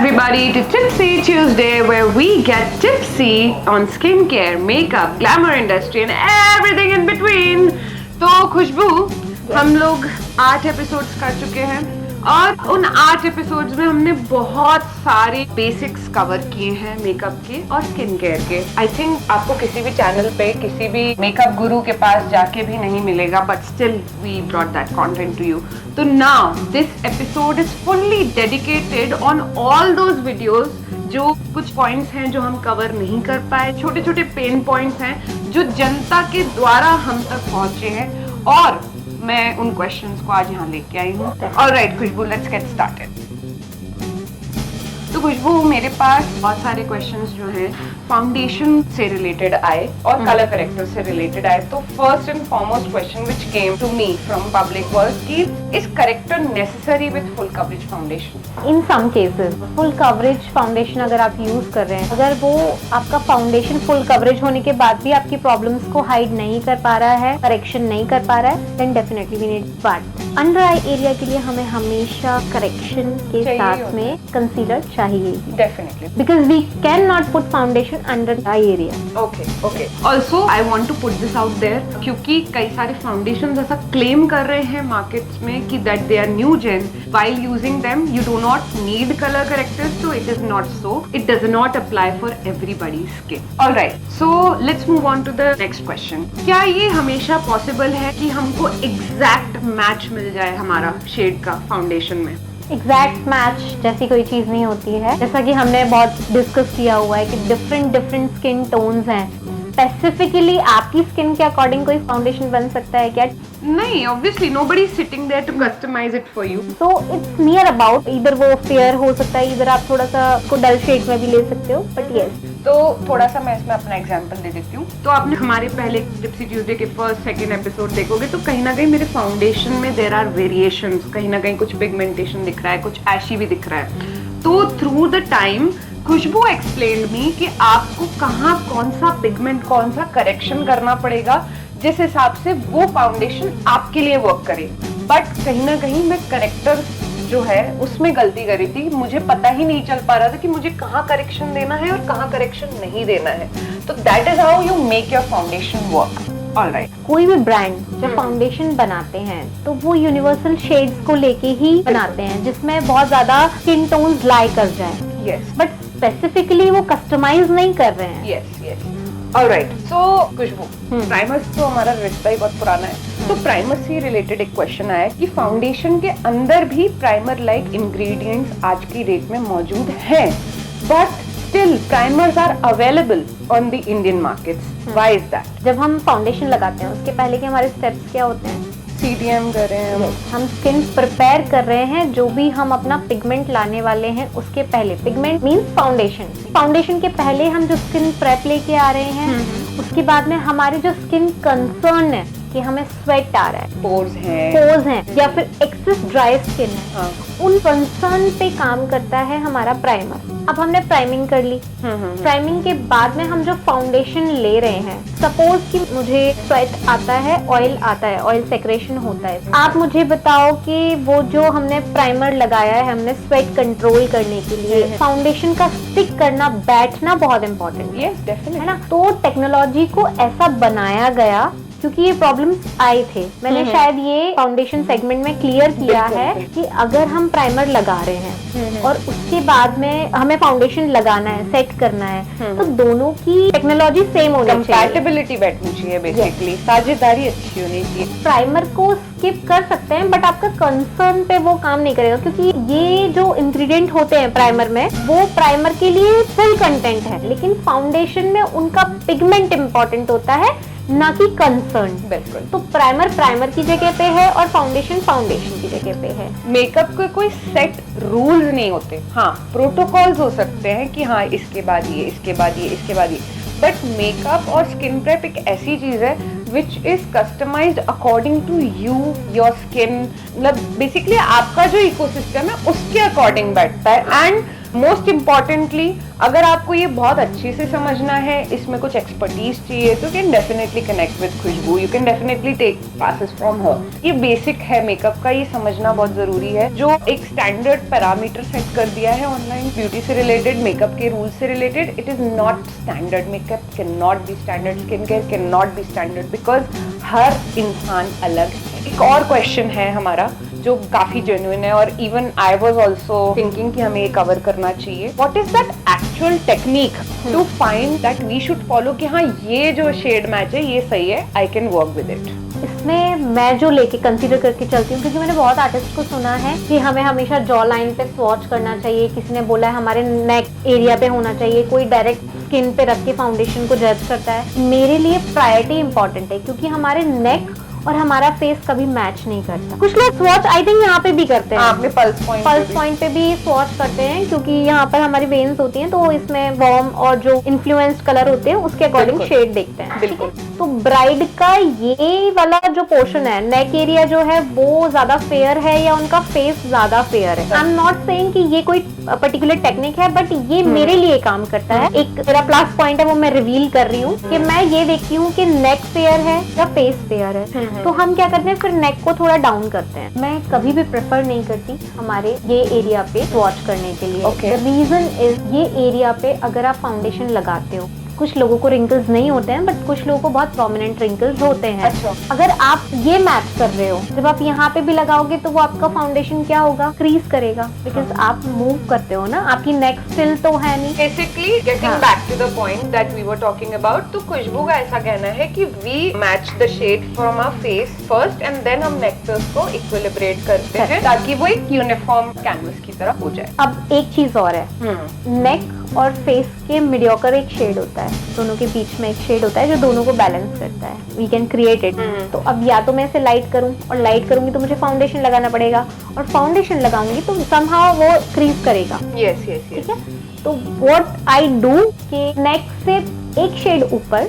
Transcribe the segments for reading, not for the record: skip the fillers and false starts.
everybody to Tipsy Tuesday, where we get tipsy on skincare, makeup, glamour industry and everything in between. तो खुशबू, हम लोग 8 episodes कर चुके हैं और उन 8 एपिसोड्स में हमने बहुत सारे बेसिक्स कवर किए हैं मेकअप के और स्किन केयर के। आई थिंक आपको किसी भी चैनल पे किसी भी मेकअप गुरु के पास जाके भी नहीं मिलेगा, but still we brought that content to you. तो now this episode is fully dedicated on all those videos जो कुछ पॉइंट्स हैं जो हम कवर नहीं कर पाए, छोटे छोटे पेन पॉइंट्स हैं जो जनता के द्वारा हम तक पहुंचे हैं और मैं उन क्वेश्चंस को आज यहाँ लेके आई हूँ। Alright Khushboo, let's get started. तो खुशबू, मेरे पास बहुत सारे क्वेश्चंस जो हैं फाउंडेशन से रिलेटेड आए और कलर करेक्टर से रिलेटेड आए। तो first and foremost question which came to me from public was कि is character necessary with full coverage foundation? In some cases full coverage foundation अगर आप यूज कर रहे हैं, अगर वो आपका फाउंडेशन फुल कवरेज होने के बाद भी आपकी प्रॉब्लम्स को हाइड नहीं कर पा रहा है, करेक्शन नहीं कर पा रहा है, then definitely we need. But under eye area के लिए हमें हमेशा करेक्शन के साथ में कंसीलर चाहिए। Definitely. Because we cannot put foundation under eye area. Okay. Also, I want to put this out there क्योंकि कई सारे फाउंडेशंस ऐसा क्लेम कर रहे हैं मार्केट्स में कि that they are new gen. While using them, you do not need color correctors, so it is not so. It does not apply for everybody's skin. Alright, so let's move on to the next question. क्या ये हमेशा possible है कि हमको exact match मिल जाए हमारा shade का foundation में? एग्जैक्ट मैच जैसी कोई चीज नहीं होती है। जैसा कि हमने बहुत डिस्कस किया हुआ है कि डिफरेंट स्किन टोन्स हैं। स्पेसिफिकली आपकी स्किन के अकॉर्डिंग कोई फाउंडेशन बन सकता है क्या? नहीं, obviously nobody is sitting there to customise it for you. So it's near about, इधर वो फेयर हो सकता है, इधर आप थोड़ा सा उसको डल शेड में भी ले सकते हो, बट यस। तो थोड़ा सा मैं इसमें अपना एग्जांपल दे देती हूँ। तो आपने हमारे पहले टिप्सी ट्यूसडे के फर्स्ट सेकंड एपिसोड देखोगे तो कहीं ना कहीं मेरे फाउंडेशन में देयर आर वेरिएशंस, कहीं ना कहीं कुछ पिगमेंटेशन दिख रहा है, कुछ एशी भी दिख रहा है। तो through the time Khushboo explained me कि आपको कहाँ कौन सा पिगमेंट, कौन सा करेक्शन करना पड़ेगा जिस हिसाब से वो फाउंडेशन आपके लिए वर्क करे। बट कहीं ना कहीं मैं करेक्टर जो है उसमें गलती करी थी। मुझे पता ही नहीं चल पा रहा था कि मुझे कहाँ करेक्शन देना है और कहाँ करेक्शन नहीं देना है। तो that is how you make your foundation work. Alright, कोई भी ब्रांड जब फाउंडेशन बनाते हैं तो वो यूनिवर्सल शेड्स को लेके ही बनाते हैं जिसमें बहुत ज्यादा स्किन टोन्स लाई कर जाए। यस, बट स्पेसिफिकली वो कस्टमाइज नहीं कर रहे हैं। यस। ऑलराइट, सो खुशबू, प्राइमर्स तो हमारा रिश्ता ही बहुत पुराना है। तो प्राइमर से रिलेटेड एक क्वेश्चन आया कि फाउंडेशन के अंदर भी प्राइमर लाइक इंग्रेडिएंट्स आज की डेट में मौजूद हैं, but still primers are available on the Indian markets. Why is that? जब हम फाउंडेशन लगाते हैं उसके पहले के हमारे स्टेप्स क्या होते हैं? CTM कर रहे हैं हम स्किन प्रिपेयर कर रहे हैं। जो भी हम अपना पिगमेंट लाने वाले हैं उसके पहले, पिगमेंट मींस फाउंडेशन के पहले हम जो स्किन प्रेप लेके आ रहे हैं, उसके बाद में हमारे जो स्किन कंसर्न है कि हमें स्वेट आ रहा है, पोर्स हैं या फिर एक्सेस ड्राई स्किन है, उन कंसर्न पे काम करता है हमारा प्राइमर। अब हमने प्राइमिंग कर ली, प्राइमिंग के बाद में हम जो फाउंडेशन ले रहे हैं, सपोज कि मुझे स्वेट आता है, ऑयल सेक्रेशन होता है, आप मुझे बताओ कि वो जो हमने प्राइमर लगाया है हमने स्वेट कंट्रोल करने के लिए, फाउंडेशन का स्टिक करना, बैठना बहुत इंपॉर्टेंट है ना। तो टेक्नोलॉजी को ऐसा बनाया गया क्योंकि ये प्रॉब्लम्स आए थे। मैंने शायद ये फाउंडेशन सेगमेंट में क्लियर किया है कि अगर हम प्राइमर लगा रहे हैं और उसके बाद में हमें फाउंडेशन लगाना है, सेट करना है, तो दोनों की टेक्नोलॉजी सेम होनी चाहिए, कंपैटिबिलिटी बैठनी चाहिए, बेसिकली साझेदारी अच्छी होनी चाहिए। प्राइमर को स्किप कर सकते हैं बट आपका कंसर्न पे वो काम नहीं करेगा क्योंकि ये जो इंग्रेडिएंट होते हैं प्राइमर में वो प्राइमर के लिए फुल कंटेंट है, लेकिन फाउंडेशन में उनका पिगमेंट इंपॉर्टेंट होता है, ना कि कंसर्न। बिल्कुल। तो प्राइमर की जगह पे है और फाउंडेशन की जगह पे है। मेकअप के कोई सेट रूल्स नहीं होते। हाँ, प्रोटोकॉल्स हो सकते हैं कि हाँ इसके बाद ये, इसके बाद ये, इसके बाद ये, बट मेकअप और स्किन प्रेप एक ऐसी चीज है which is customised according to you, your skin. मतलब बेसिकली आपका जो इकोसिस्टम है उसके अकॉर्डिंग बैठता है। एंड मोस्ट इम्पॉर्टेंटली अगर आपको ये बहुत अच्छे से समझना है, इसमें कुछ एक्सपर्टीज चाहिए, तो can definitely connect with Khushboo, you can definitely take classes from her. ये बेसिक है मेकअप का, ये समझना बहुत जरूरी है। जो एक स्टैंडर्ड पैरामीटर सेट कर दिया है ऑनलाइन ब्यूटी से रिलेटेड, मेकअप के रूल्स से related, it is not standard. Makeup can not be standard, skin care can not be standard, because हर इंसान अलग है। एक और क्वेश्चन है हमारा जो काफी जेन्युइन है, और even I was also thinking कि हमें ये कवर करना चाहिए। What is that actual technique to find that we should follow कि हाँ ये जो शेड मैच है ये सही है, I can work with it. इसमें मैं जो लेके कंसीडर करके चलती हूँ, क्योंकि मैंने बहुत आर्टिस्ट को सुना है कि हमें हमेशा जॉ लाइन पे स्वॉच करना चाहिए, किसी ने बोला है हमारे नेक एरिया पे होना चाहिए, कोई डायरेक्ट स्किन पे रख के फाउंडेशन को जज करता है। मेरे लिए प्रायोरिटी इंपॉर्टेंट है, क्योंकि हमारे नेक और हमारा फेस कभी मैच नहीं करता। कुछ लोग स्वॉच आई थिंक यहाँ पे भी करते हैं, आपने पल्स पॉइंट पे भी स्वॉच करते हैं, क्योंकि यहाँ पर हमारी वेन्स होती हैं, तो इसमें वार्म और जो इन्फ्लुएंस्ड कलर होते हैं उसके अकॉर्डिंग शेड देखते हैं। बिल्कुल। तो ब्राइड का ये वाला जो पोर्शन है, नेक एरिया जो है वो ज्यादा फेयर है या उनका फेस ज्यादा फेयर है। आई एम नॉट सेइंग कि ये कोई पर्टिकुलर टेक्निक है, बट ये मेरे लिए काम करता है। एक मेरा प्लस पॉइंट है वो मैं रिवील कर रही हूँ कि मैं ये देखती हूँ कि नेक फेयर है या फेस फेयर है, तो हम क्या करते हैं फिर नेक को थोड़ा डाउन करते हैं। मैं कभी भी प्रेफर नहीं करती हमारे ये एरिया पे वॉच करने के लिए। द रीजन इज ये एरिया पे अगर आप फाउंडेशन लगाते हो, कुछ लोगों को रिंकल्स नहीं होते हैं, बट कुछ लोगों को बहुत प्रोमिनेंट रिंकल्स होते हैं। अच्छा। अगर आप ये मैच कर रहे हो, जब आप यहाँ पे भी लगाओगे तो वो आपका फाउंडेशन क्या होगा, क्रीज करेगा, बिकॉज आप मूव करते हो ना, आपकी नेक स्टिल तो है नहीं। Basically getting back to the point that we were talking about, तो खुशबू का ऐसा कहना है कि we match the shade from our face first and then हम नेक पे उसको इक्विलिब्रेट करते हैं, ताकि वो एक यूनिफॉर्म कैनवस की तरह हो जाए। अब एक चीज और है, नेक और फेस के मीडियोकर एक शेड होता है, दोनों के बीच में एक शेड होता है जो दोनों को बैलेंस करता है। We can create it. तो अब या तो मैं इसे लाइट करूं, और लाइट करूंगी तो मुझे फाउंडेशन लगाना पड़ेगा, और फाउंडेशन लगाऊंगी तो समहाउ वो क्रीज करेगा। Yes yes yes. ठीक है, तो व्हाट आई डू कि नेक से एक शेड ऊपर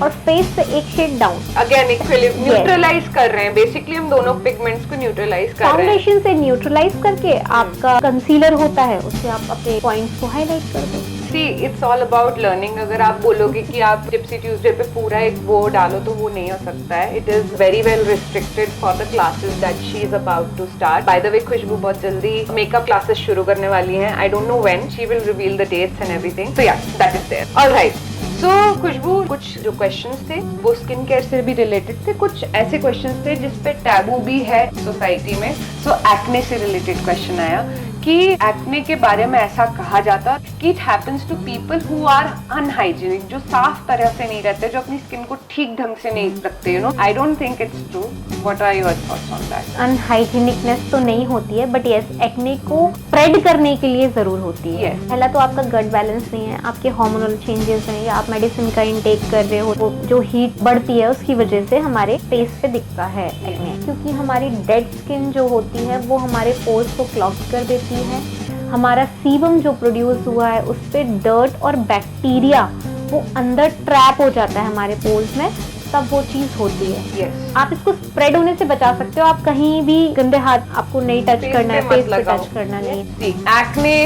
और फेस से एक शेड डाउन, अगेन न्यूट्रलाइज कर रहे हैं। बेसिकली हम दोनों पिगमेंट्स को न्यूट्रलाइज कर रहे हैं। फाउंडेशन से न्यूट्रलाइज करके आपका कंसीलर होता है, उससे आप अपने पॉइंट्स को हाईलाइट कर दो। See, it's all about learning. अगर आप बोलोगे कि आप टिप्सी ट्यूसडे पे पूरा एक वो डालो तो वो नहीं हो सकता है। It is very well restricted for the classes that she is about to start. By the way, खुशबू बहुत जल्दी मेकअप क्लासेस शुरू करने वाली हैं। I don't know when. She will reveal the dates and everything. So yeah, that is there. All right. So खुशबू, कुछ जो questions थे वो स्किन केयर से भी रिलेटेड थे, कुछ ऐसे क्वेश्चंस थे जिसपे टैबू भी है सोसाइटी में। So एक्ने से रिलेटेड क्वेश्चन आया कि एक्ने के बारे में ऐसा कहा जाता कि it happens to people who are unhygienic, जो साफ तरह से नहीं रहते, जो अपनी स्किन को ठीक ढंग से नहीं रखते, you know. I don't think it's true. What are your thoughts on that? Unhygienicness तो नहीं होती है, बट यस एक्ने को स्प्रेड करने के लिए जरूर होती है। पहला तो आपका गट बैलेंस नहीं है, आपके हार्मोनल चेंजेस हैं, या आप मेडिसिन का इनटेक कर रहे हो, वो जो हीट बढ़ती है उसकी वजह से हमारे फेस पे दिखता है एक्ने। क्योंकि हमारी डेड स्किन जो होती है वो हमारे पोर्स को क्लॉग कर देती है। हमारा सीबम जो प्रोड्यूस हुआ है उस पे डर्ट और बैक्टीरिया वो अंदर ट्रैप हो जाता है हमारे पोर्स में, तब वो चीज होती है। yes. आप इसको स्प्रेड होने से बचा सकते हो। आप कहीं भी गंदे हाथ आपको नहीं टच करना है, फेस पे टच करना नहीं है। Acne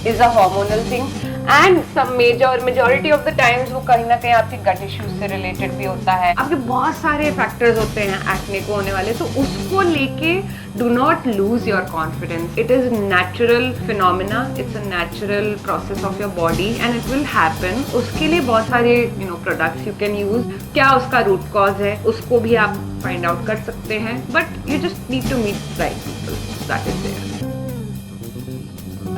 is a hormonal thing and some majority of the times वो कहीं ना कहीं आपके गट इश्यूज से रिलेटेड भी होता है। आपके बहुत सारे फैक्टर्स होते हैं एक्ने को होने वाले, तो उसको लेके do not lose your confidence. It is natural phenomena, it's a natural process of your body and it will happen. उसके लिए बहुत सारे प्रोडक्ट्स यू कैन यूज। क्या उसका रूट कॉज है उसको भी आप फाइंड आउट कर सकते हैं, but you just need to meet right people, that is there.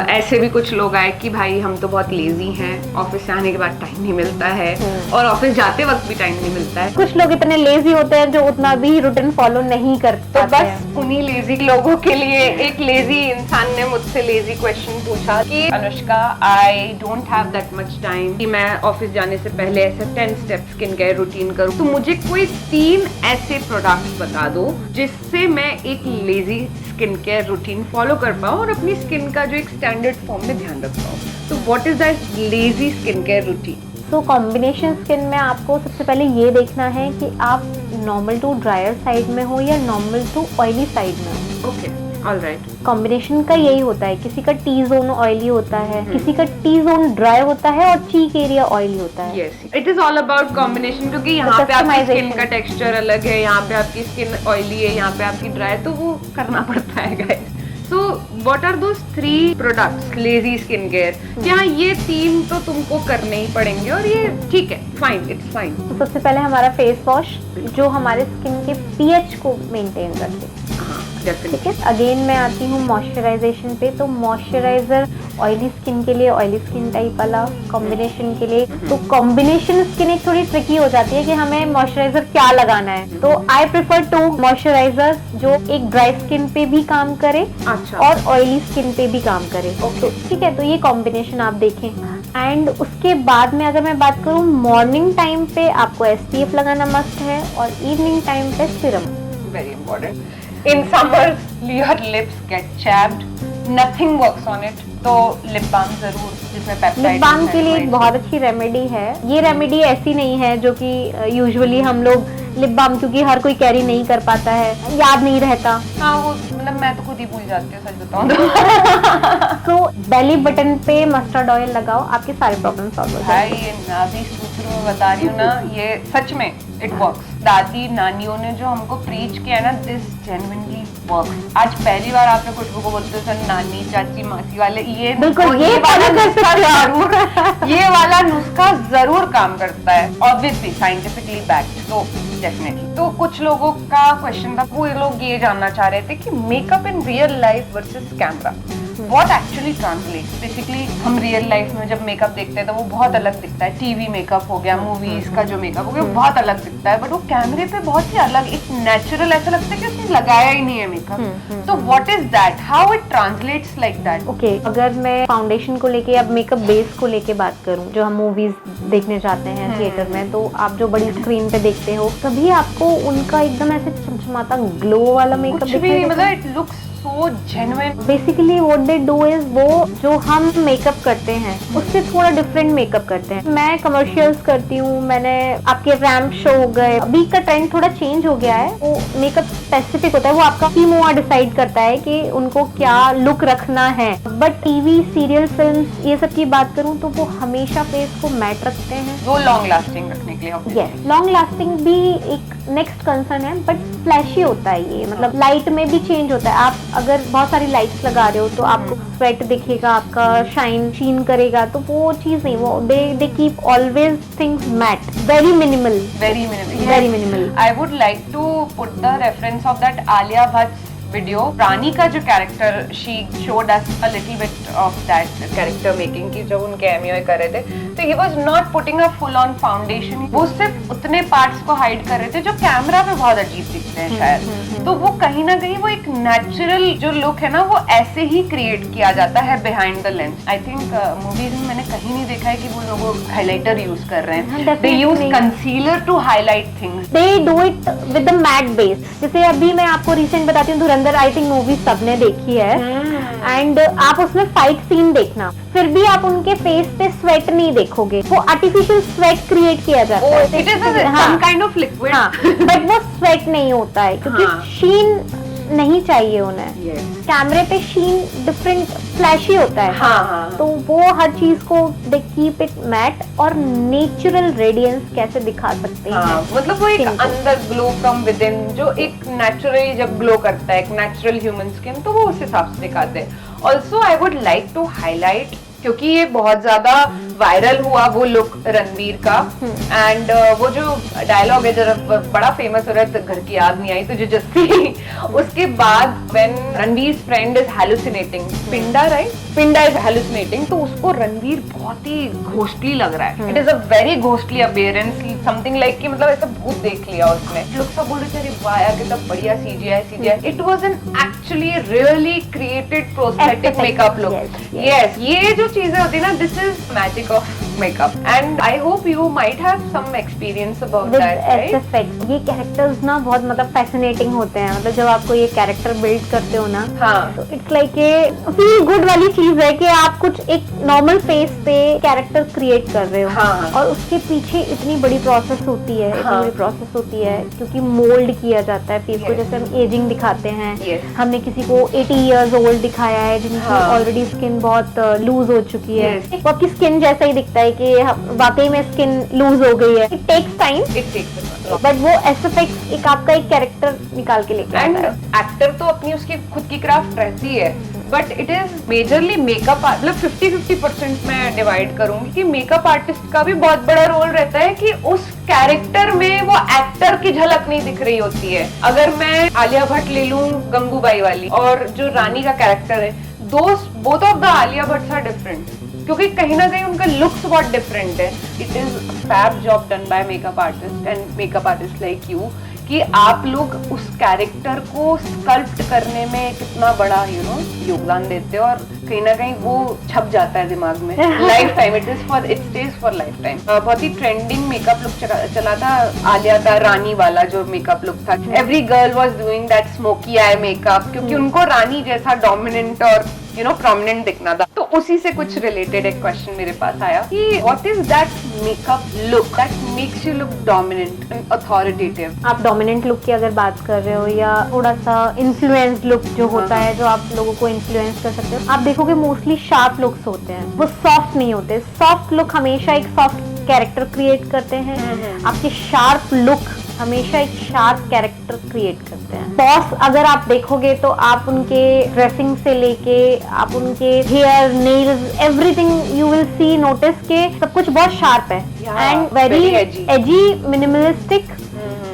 ऐसे भी कुछ लोग आए कि भाई हम तो बहुत लेजी हैं, ऑफिस से आने के बाद टाइम नहीं मिलता है, और ऑफिस जाते वक्त भी टाइम नहीं मिलता है। कुछ लोग इतने लेजी होते हैं जो उतना भी रूटीन फॉलो नहीं करते। तो बस उन्हीं लेजी लोगों के लिए एक लेजी इंसान ने मुझसे लेजी क्वेश्चन पूछा कि Anushka, I don't have that much time कि मैं ऑफिस जाने से पहले ऐसे 10 स्टेप स्किन केयर रूटीन करूं, तो मुझे कोई 3 ऐसे प्रोडक्ट्स बता दो जिससे मैं एक lazy skin care routine follow कर पाऊँ और अपनी स्किन का जो एक स्टैंडर्ड फॉर्म में ध्यान रख पाऊँ। तो what is that lazy skin care routine? तो कॉम्बिनेशन स्किन में आपको सबसे पहले ये देखना है कि आप नॉर्मल टू ड्रायर साइड में हो या नॉर्मल टू ऑयली साइड में हो। ओके। ऑलराइट। कॉम्बिनेशन का यही होता है, किसी का टी जोन ऑयली होता है, किसी का टी जोन ड्राई होता है और चीक एरिया ऑयली होता है। Yes, it is all about combination, क्योंकि यहाँ पे आपकी स्किन का टेक्सचर अलग है, यहाँ पे आपकी स्किन ऑयली है, यहाँ पे आपकी ड्राई, तो वो करना पड़ता है guys. So what are those 3 products lazy skin care? क्या ये 3 तो तुमको करने ही पड़ेंगे और ये ठीक है, फाइन, इट्स फाइन। तो सबसे पहले हमारा फेस वॉश जो हमारे स्किन के पीएच को मेंटेन रखे, ठीक है। अगेन मैं आती हूँ मॉइस्चराइजेशन पे। तो मॉइस्चराइजर ऑयली स्किन के लिए ऑयली स्किन टाइप वाला, कॉम्बिनेशन के लिए तो कॉम्बिनेशन स्किन एक थोड़ी ट्रिकी हो जाती है कि हमें मॉइस्चराइजर क्या लगाना है। तो आई प्रेफर 2 मॉइस्चराइजर जो एक ड्राई स्किन पे भी काम करे और ऑयली स्किन पे भी काम करे, तो ठीक है। तो ये कॉम्बिनेशन आप देखें। एंड उसके बाद में अगर मैं बात करूँ, मॉर्निंग टाइम पे आपको SPF लगाना मस्ट है और इवनिंग टाइम पे serum, very important. In summers, your lips get chapped, nothing works on it. तो लिप बाम जरूर, जिसमें पेप्टाइड। लिप बाम के लिए एक बहुत अच्छी रेमेडी है। ये रेमेडी ऐसी नहीं है जो कि यूजुअली हम लोग लिप बाम, क्योंकि हर कोई कैरी नहीं कर पाता है, याद नहीं रहता। हाँ, वो मतलब मैं तो खुद ही भूल जाती हूँ, सच बताऊँ तो बेली बटन पे मस्टर्ड ऑयल लगाओ, आपके सारे प्रॉब्लम सॉल्व हो जाएंगे। ये नाभी सूत्र में बता रही हूँ ना, ये सच में इट वर्क्स। दादी नानियों ने जो हमको प्रीच किया है ना, दिस जेन्युइनली वर्क्स। आज पहली बार आपने खुशबू को बोलते हो सर नानी चाची मासी वाले, ये बिल्कुल ये वाला नुस्खा जरूर ये वाला नुस्खा जरूर काम करता है, ऑब्वियसली साइंटिफिकली बैक्ड। तो डेफिनेटली। तो कुछ लोगों का क्वेश्चन था, वो लोग ये जानना चाह रहे थे कि makeup in real life versus camera, what actually translates. Basically हम रियल लाइफ में जब मेकअप देखते हैं तो वो बहुत अलग दिखता है, टीवी मेकअप हो गया, मूवीज का जो मेकअप हो गया बहुत अलग दिखता है, बट वो कैमरे पे बहुत ही अलग, एक नेचुरल, ऐसा लगता है कि उसने लगाया ही नहीं है मेकअप। तो what is that, how it translates like that? Okay, अगर मैं फाउंडेशन को लेके या मेकअप बेस को लेके बात करूं, जो हम मूवीज देखने जाते हैं थिएटर में, तो आप जो बड़ी स्क्रीन पे देखते हो, कभी आपको उनका एकदम ऐसे चमचमाता ग्लो वाला मेकअप दिखाई, मतलब it looks so genuine. Basically what they do is वो जो हम मेकअप करते हैं उससे थोड़ा डिफरेंट मेकअप करते हैं। मैं कमर्शियल्स करती हूँ, मैंने आपके रैम्प शो हो गए, अभी का ट्रेंड थोड़ा चेंज हो गया है, वो मेकअप स्पेसिफिक होता है, वो आपका टीम डिसाइड करता है कि उनको क्या लुक रखना है। बट टीवी सीरियल फिल्म्स ये सब की बात करूँ तो वो हमेशा फेस को मैट रखते हैं, वो लॉन्ग लास्टिंग रखने के लिए। यस, लॉन्ग लास्टिंग भी एक नेक्स्ट कंसर्न है, बट फ्लैशी होता है ये, मतलब लाइट में भी चेंज होता है। आप अगर बहुत सारी लाइट्स लगा रहे हो तो आपको स्वेट दिखेगा, आपका शीन करेगा, तो वो चीज नहीं, वो they keep always things matte, very minimal. I would like to put the reference of that Alia Bhatt video. Rani का जो character, she showed us a little bit of that character making की, जब उनके एमओ कर रहे थे तो he was not putting a full on foundation, वो सिर्फ उतने पार्ट्स को हाइड कर रहे थे जो कैमरा पे बहुत अजीब दिखते हैं शायद। तो वो कहीं ना कहीं वो एक नेचुरल जो लुक है ना, वो ऐसे ही क्रिएट किया जाता है behind the lens. I think movies में मैंने कहीं नहीं देखा है कि वो लोग हाइलाइटर यूज कर रहे हैं, they use concealer to highlight things, they do it with the matte base. जैसे अभी मैं आपको रिसेंट बताती हूँ, आई थिंक मूवी सबने देखी है, एंड आप उसमें फाइट सीन देखना, फिर भी आप उनके फेस पे स्वेट नहीं देखोगे, वो आर्टिफिशियल स्वेट क्रिएट किया जाता है। It is some kind of liquid, but वो स्वेट नहीं होता है क्योंकि शीन नहीं चाहिए उन्हें। कैमरे पे शीन डिफरेंट फ्लैशी होता है, तो वो हर चीज को दे कीप इट मैट और नेचुरल रेडियंस कैसे दिखा सकते हैं, मतलब वो एक अंदर ग्लो फ्रॉम विद इन, जो एक नेचुरली जब ग्लो करता है एक नेचुरल ह्यूमन स्किन, तो वो उस हिसाब से दिखाते हैं। Also I would like to highlight, क्योंकि ये बहुत ज्यादा वायरल हुआ वो लुक रणवीर का, एंड वो जो डायलॉग है जरा बड़ा फेमस हो रहा है, तो घर की याद नहीं आई तुझे जस्सी। उसके बाद when Ranveer friend is hallucinating, पिंडा राइट, पिंडा इज हैलुसिनेटिंग, तो उसको रणवीर बहुत ही घोस्टली लग रहा है, it is a very ghostly appearance, something like कि मतलब ऐसा भूत देख लिया उसने। लोग सब बोल रहे थे वाह कितना बढ़िया CGI, it was an actually really created prosthetic makeup look. Yes, ये जो चीजें होती है ना, this is magic of makeup. And I hope you might have some experience about With that, right? SFX, ये कैरेक्टर्स ना बहुत मतलब फैसिनेटिंग होते हैं, मतलब जब आपको ये कैरेक्टर बिल्ड करते हो ना, हाँ. तो इट्स लाइक ये फील गुड वाली चीज है कि आप कुछ एक नॉर्मल फेस पे कैरेक्टर क्रिएट कर रहे हो, हाँ. और उसके पीछे इतनी बड़ी प्रोसेस होती है, इतनी हाँ. बड़ी प्रोसेस होती है, क्योंकि मोल्ड किया जाता है फेस को, Yes. जैसे हम एजिंग दिखाते हैं, Yes. हमने किसी को 80 इयर्स ओल्ड दिखाया है जिनकी हाँ. ऑलरेडी स्किन बहुत लूज हो चुकी है, Yes. वो आपकी स्किन जैसा ही दिखता है कि वाकई में स्किन लूज हो गई है, it takes time, It takes a lot. But वो SFX एक आपका एक कैरेक्टर निकाल के लेके एंड आता है। एक्टर तो अपनी उसकी खुद की क्राफ्ट रहती है, but it is majorly makeup, मतलब 50-50% मैं डिवाइड करूंगी कि मेकअप आर्टिस्ट का भी बहुत बड़ा रोल रहता है कि उस कैरेक्टर में वो एक्टर की झलक नहीं दिख रही होती है। अगर मैं आलिया भट्ट ले लूं गंगूबाई वाली, और जो रानी का कैरेक्टर है, both of the Alia Bhatt are different, क्योंकि कहीं ना कहीं उनका लुक्स बहुत डिफरेंट है। It is fab job done by makeup artist and makeup artist like you कि आप लोग उस कैरेक्टर को स्कल्प्ट करने में कितना बड़ा योगदान देते हो, और कहीं ना कहीं वो छप जाता है दिमाग में life time. It stage for life time. बहुत ही ट्रेंडिंग मेकअप लुक चला था आलिया का, रानी वाला जो मेकअप लुक था। Every girl was doing that smoky eye makeup, क्योंकि उनको रानी जैसा डोमिनेंट और प्रोमिनेंट दिखना था। तो उसी से कुछ रिलेटेड एक क्वेश्चन मेरे पास आया कि what is that makeup look that makes you look dominant and authoritative? आप डोमिनेंट लुक की अगर बात कर रहे हो, या थोड़ा सा इन्फ्लुएंस्ड लुक जो होता है, जो आप लोगों को इन्फ्लुएंस कर सकते हो, आप देखोगे मोस्टली शार्प लुक्स होते हैं, वो सॉफ्ट नहीं होते। सॉफ्ट लुक हमेशा एक सॉफ्ट कैरेक्टर क्रिएट करते हैं, आपके शार्प लुक हमेशा एक शार्प कैरेक्टर क्रिएट करते हैं। बॉस अगर आप देखोगे तो आप उनके ड्रेसिंग से लेके आप उनके hair, nails, everything you will see, notice के सब कुछ बहुत शार्प है and very edgy, minimalistic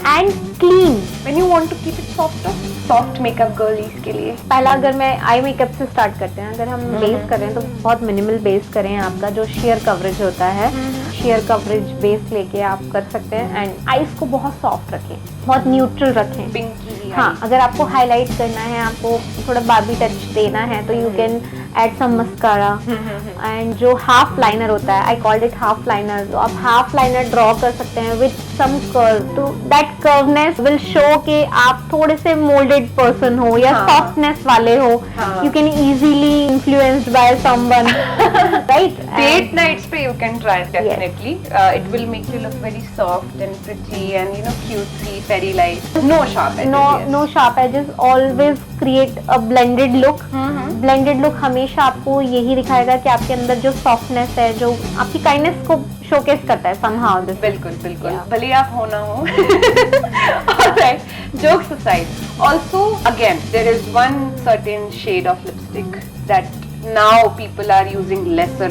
and clean. When you want to keep it softer, soft makeup girlies के लिए पहला अगर मैं आई मेकअप से स्टार्ट करते हैं, अगर हम बेस करें तो बहुत मिनिमल बेस करें। आपका जो शेयर कवरेज होता है, शेयर कवरेज बेस लेके आप कर सकते हैं, एंड आईज को बहुत सॉफ्ट रखें, बहुत न्यूट्रल रखें। पिंकी। हाँ, अगर आपको हाईलाइट करना है, आपको थोड़ा बार्बी टच देना है, तो you can add some mascara. And जो हाफ लाइनर होता है, I called it half liner, तो आप हाफ लाइनर ड्रॉ कर सकते हैं विद सम कर्व, तो दैट कर्वनेस विल शो कि आप थोड़े से मोल्डेड पर्सन हो या सॉफ्टनेस वाले हो। You can easily influenced by someone, right? Date nights पे you can try it definitely. It will make you look very soft and pretty and cutesy, fairy like. No sharp edges. No sharp edges. Always create a blended look. Blended look हमेशा आपको यही दिखाएगा कि आपके अंदर जो softness है, जो आपकी काइंडनेस को शोकेस करता है somehow. बिल्कुल बिल्कुल, भले आप हो ना हो। Alright, jokes aside, also again there is one certain shade of lipstick that now people are using lesser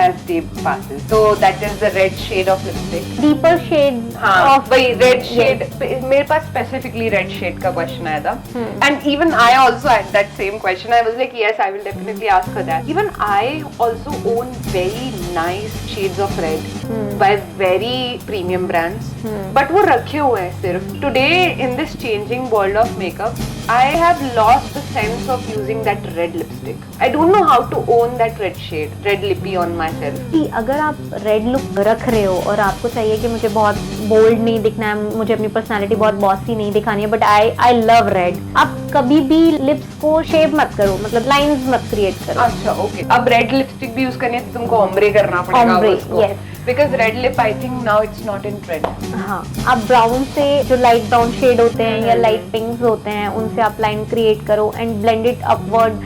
as day passes. So that is the red shade of lipstick. Deeper shades of वही red shade. Yes. मेरे पास specifically red shade का question आया था, and even I also had that same question. I was like, yes, I will definitely ask her that. Even I also own very nice shades of red by very premium brands, but वो रखे हुए हैं सिर्फ. Today in this changing world of makeup, I have lost the sense of using that red lipstick. I don't know how to own that red shade, red lippy on myself. अगर आप red look रख रहे हो और आपको चाहिए कि मुझे बहुत बोल्ड नहीं दिखना है, मुझे अपनी पर्सनालिटी बहुत बॉसी नहीं दिखानी है, बट आई लव रेड, आप कभी भी लिप्स को शेव मत करो, मतलब लाइंस मत क्रिएट करो। अच्छा, ओके। अब रेड लिपस्टिक भी यूज करनी है तो तुमको ओम्ब्रे करना पड़ेगा उसको। Yes. Because red lip, I think now it's not in trend. हाँ, आप ब्राउन से जो लाइट ब्राउन शेड होते हैं या लाइट पिंक्स होते हैं, उनसे आप लाइन क्रिएट करो and blend it upward,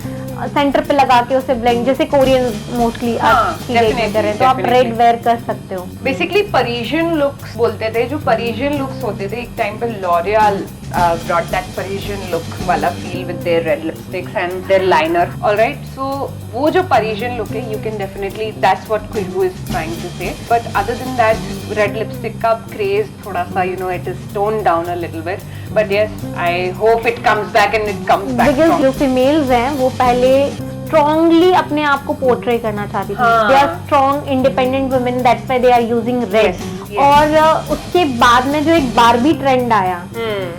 centre पे लगा के उसे ब्लेंड, जैसे कोरियन मोस्टली चीजें कर रहे हैं, तो आप रेड वेयर कर सकते हो। बेसिकली Parisian looks बोलते थे, जो Parisian looks होते थे एक टाइम पे, L'Oreal brought that Parisian look वाला feel with their red lipsticks and their liner. Alright, so वो जो Parisian look है, you can definitely, that's what Khushbu is trying to say. But other than that, red lipstick का craze थोड़ा सा, it is toned down a little bit. But yes, I hope it comes back and it comes back Because strong. जो females हैं वो पहले strongly अपने आप को पोर्ट्रे करना चाहती थी। They are strong independent women, that's why they are using red. और उसके बाद में जो एक बारबी ट्रेंड आया,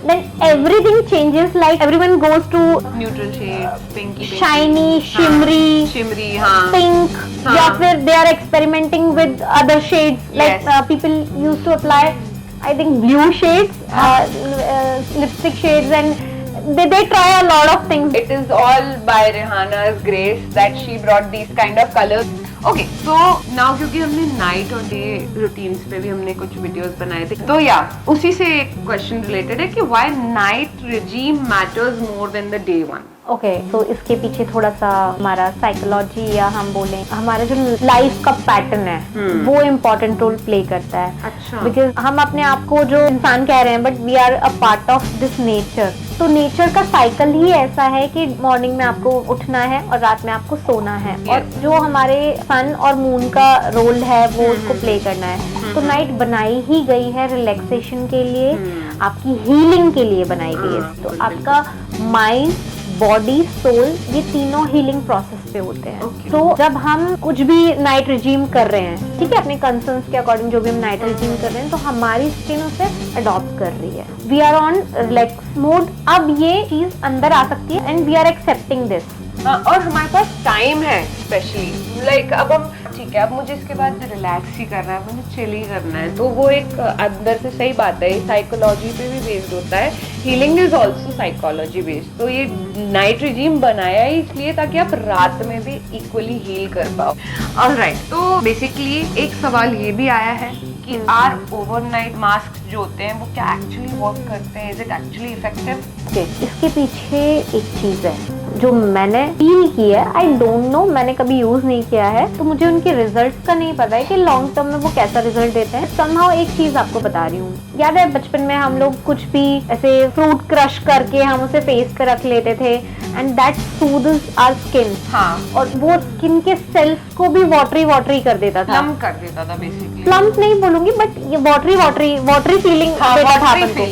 then everything changes, like everyone goes to neutral shade, pinky, shiny, shimmery, shimmery, हाँ, pink, या फिर they are experimenting with other shades, like Yes. people used to apply I think blue shades, lipstick shades, and they try a lot of things. It is all by Rihanna's grace that she brought these kind of colors. Okay, so now क्योंकि हमने night और day routines पे भी हमने कुछ videos बनाए थे, तो या उसी से एक क्वेश्चन रिलेटेड है कि why night regime matters more than the day one. Okay, तो इसके पीछे थोड़ा सा हमारा साइकोलॉजी या हम बोलें हमारा जो लाइफ का पैटर्न है वो इम्पोर्टेंट रोल प्ले करता है. अच्छा. बिकॉज हम अपने आप को जो इंसान कह रहे हैं, but we are a part of this nature. तो नेचर का साइकिल ही ऐसा है कि मॉर्निंग में आपको उठना है और रात में आपको सोना है. और जो हमारे सन और मून का रोल है वो उसको प्ले करना है. तो नाइट बनाई ही गई है रिलैक्सेशन के लिए, आपकी हीलिंग के लिए बनाई गई है. तो आपका माइंड, बॉडी, सोल, ये तीनों हीलिंग प्रोसेस पे होते हैं. तो जब हम कुछ भी नाइट रिजीम कर रहे हैं, ठीक है, अपने कंसर्न्स के अकॉर्डिंग जो भी हम नाइट रिजीम कर रहे हैं, तो हमारी स्किन उसे अडॉप्ट कर रही है. We are on relax mode. अब ये चीज अंदर आ सकती है and we are accepting this. हाँ, और हमारे पास टाइम है स्पेशली, लाइक अब हम ठीक है, अब मुझे इसके बाद रिलैक्स ही करना है, मुझे चिल ही करना है, तो वो एक अंदर से सही बात है, साइकोलॉजी पे भी बेस्ड होता है. Healing is also psychology based. तो ये नाइट रिजीम बनाया ही इसलिए ताकि आप रात में भी इक्वली हील कर पाओ. ऑलराइट, तो बेसिकली एक सवाल ये भी आया है कि आर ओवरनाइट मास्क जो होते हैं वो क्या एक्चुअली वर्क करते हैं? Is it actually effective? इसके पीछे एक चीज है जो मैंने फील की है. आई डोंट नो, मैंने कभी यूज नहीं किया है, तो मुझे उनके रिजल्ट्स का नहीं पता है कि लॉन्ग टर्म में वो कैसा रिजल्ट देते हैं. समहाउ एक चीज आपको बता रही हूँ, याद है बचपन में हम लोग कुछ भी ऐसे फ्रूट क्रश करके हम उसे फेस पे रख लेते थे and that soothes our skin. हाँ, और वो स्किन के सेल्स को भी वाटरी कर देता था, प्लम कर देता था बेसिकली. प्लम्प नहीं बोलूंगी, बट ये वाटरी फीलिंग देता था अपन को.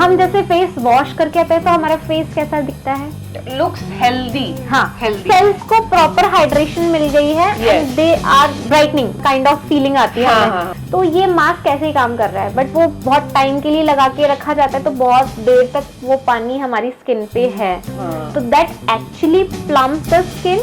हम जैसे फेस वॉश करके आते हैं तो हमारा फेस कैसा दिखता है? Looks healthy. हाँ, हेल्दी. सेल्स को प्रॉपर हाइड्रेशन मिल गई है and they are brightening kind of feeling आती है. हाँ. तो ये मास्क कैसे ही काम कर रहा है, बट वो बहुत टाइम के लिए लगा के रखा जाता है, तो बहुत देर तक वो पानी हमारी स्किन पे है. तो that actually plumps the skin.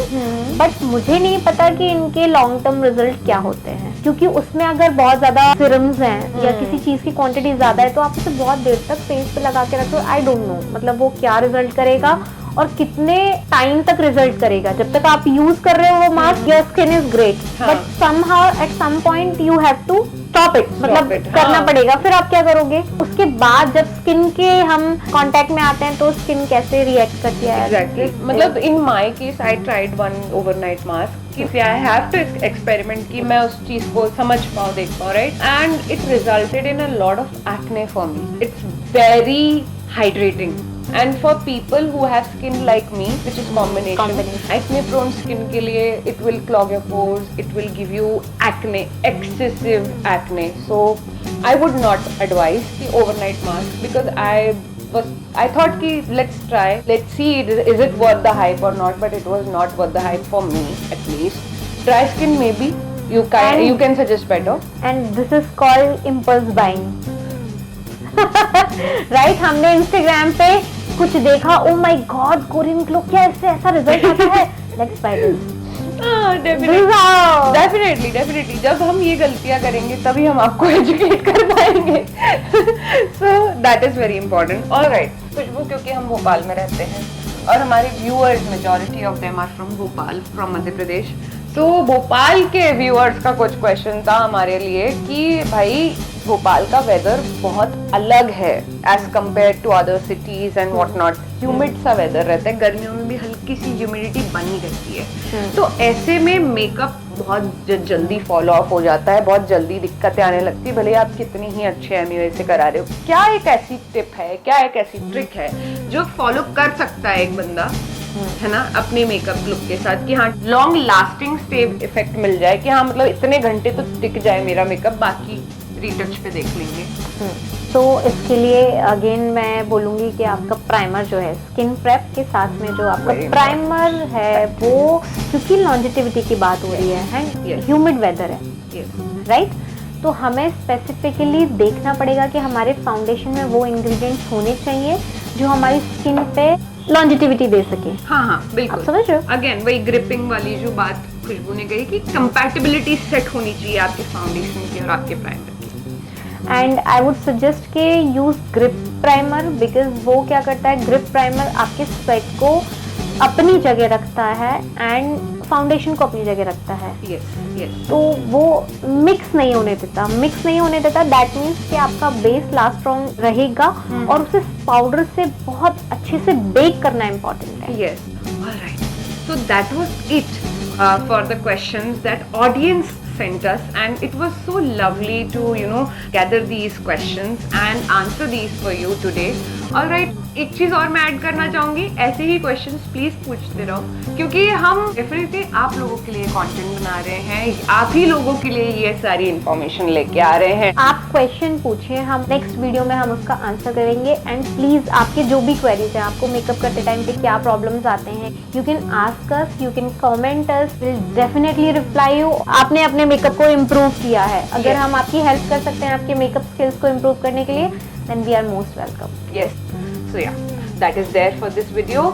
But मुझे नहीं पता कि इनके लॉन्ग टर्म रिजल्ट क्या होते हैं, क्योंकि उसमें अगर बहुत ज्यादा सीरम्स हैं या किसी चीज की क्वांटिटी ज्यादा है तो आप उसे बहुत देर तक फेस पे लगा के रखो. आई डोंट नो मतलब वो क्या रिजल्ट करेगा और कितने टाइम तक रिजल्ट करेगा. जब तक आप यूज कर रहे हो वो mask, your skin is great, but somehow at some point you have to stop it. मतलब करना पड़ेगा. फिर आप क्या करोगे उसके बाद जब स्किन के हम कांटेक्ट में आते हैं तो स्किन कैसे रिएक्ट करती है? Exactly. मतलब in my case I tried one overnight mask कि I have to experiment कि मैं उस चीज को समझ पाऊँ, देख पाऊँ, right? And it resulted in a lot of acne for me. It's very hydrating. And for people who have skin like me, which is combination. acne prone skin के लिए it will clog your pores, it will give you acne, excessive acne. So I would not advise the overnight mask because I thought कि let's try, let's see is it worth the hype or not, but it was not worth the hype for me at least. Dry skin maybe you can suggest better. And this is called impulse buying. Right हमने Instagram पे कुछ देखा, oh my God Korean glow, क्या इससे ऐसा result आता है, let's by this. Definitely जब हम ये गलतियां करेंगे तभी हम आपको एजुकेट कर पाएंगे. So that is very important. Alright Khushboo, क्योंकि हम भोपाल में रहते हैं और हमारे viewers majority of them are from Bhopal, from Madhya Pradesh. तो भोपाल के व्यूअर्स का कुछ क्वेश्चन था हमारे लिए कि भाई भोपाल का वेदर बहुत अलग है as compared to other cities and what not. Humid सा वेदर रहता है, गर्मियों में भी हल्की सी ह्यूमिडिटी बनी रहती है. तो ऐसे में मेकअप बहुत जल्दी फॉलो ऑफ हो जाता है, बहुत जल्दी दिक्कतें आने लगती है, भले आप कितनी ही अच्छे एमयूए से करा रहे हो. क्या एक ऐसी टिप है, क्या एक ऐसी ट्रिक है जो फॉलो कर सकता है एक बंदा, है ना, अपने मेकअप लुक के साथ, कि हाँ लॉन्ग लास्टिंग स्टे इफेक्ट मिल जाए, कि हाँ मतलब इतने घंटे तो टिक जाए मेरा मेकअप, बाकी रीटच पे देख लेंगे. तो इसके लिए अगेन मैं बोलूंगी कि आपका प्राइमर जो है, स्किन प्रेप के साथ में जो आपका प्राइमर है वो, क्योंकि लॉन्जेटिविटी की बात हो रही है, ह्यूमिड वेदर है, राइट? तो हमें स्पेसिफिकली देखना पड़ेगा कि हमारे फाउंडेशन में वो इंग्रेडिएंट्स होने चाहिए जो हमारी स्किन पे लॉन्जिटिविटी दे सके। हाँ बिल्कुल, आप समझ रहे हो? अगेन वही ग्रिपिंग वाली जो बात खुशबू ने कही कि कंपैटिबिलिटी सेट होनी चाहिए आपके फाउंडेशन की और आपके प्राइमर की। एंड आई वुड सजेस्ट के यूज ग्रिप प्राइमर, बिकॉज वो क्या करता है, ग्रिप प्राइमर आपके स्वेट को अपनी जगह रखता है एंड फाउंडेशन को अपनी जगह रखता है। यस तो वो मिक्स नहीं होने देता। दैट मीन्स कि आपका बेस लास्ट स्ट्रॉन्ग रहेगा और उसे पाउडर से बहुत अच्छे से बेक करना इम्पोर्टेंट है। Yes, alright, so that was it for the questions that audience sent us, and it was so lovely to gather these questions and answer these for you today. All right, एक चीज और मैं add करना चाहूंगी, ऐसे ही questions please पूछते रहो क्योंकि हम डेफिनेटली आप लोगों के लिए कंटेंट बना रहे हैं, आप ही लोगों के लिए ये सारी इंफॉर्मेशन लेके आ रहे हैं। आप क्वेश्चन पूछिए, हम नेक्स्ट वीडियो में हम उसका आंसर करेंगे। एंड प्लीज आपके जो भी क्वेरीज है, आपको मेकअप करते टाइम पे क्या प्रॉब्लम्स आते हैं, you can ask us, you can comment us, will definitely reply you. आपने अपने मेकअप को इम्प्रूव किया है, अगर हम आपकी हेल्प कर सकते हैं आपके मेकअप स्किल्स को इम्प्रूव करने के लिए, then we are most welcome. Yes, so yeah, that is there for this video.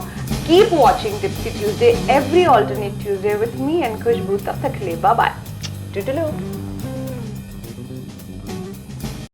Keep watching Tipsy Tuesday every alternate Tuesday with me and Khushboo. Tab tak ke liye, bye bye. Toodaloo.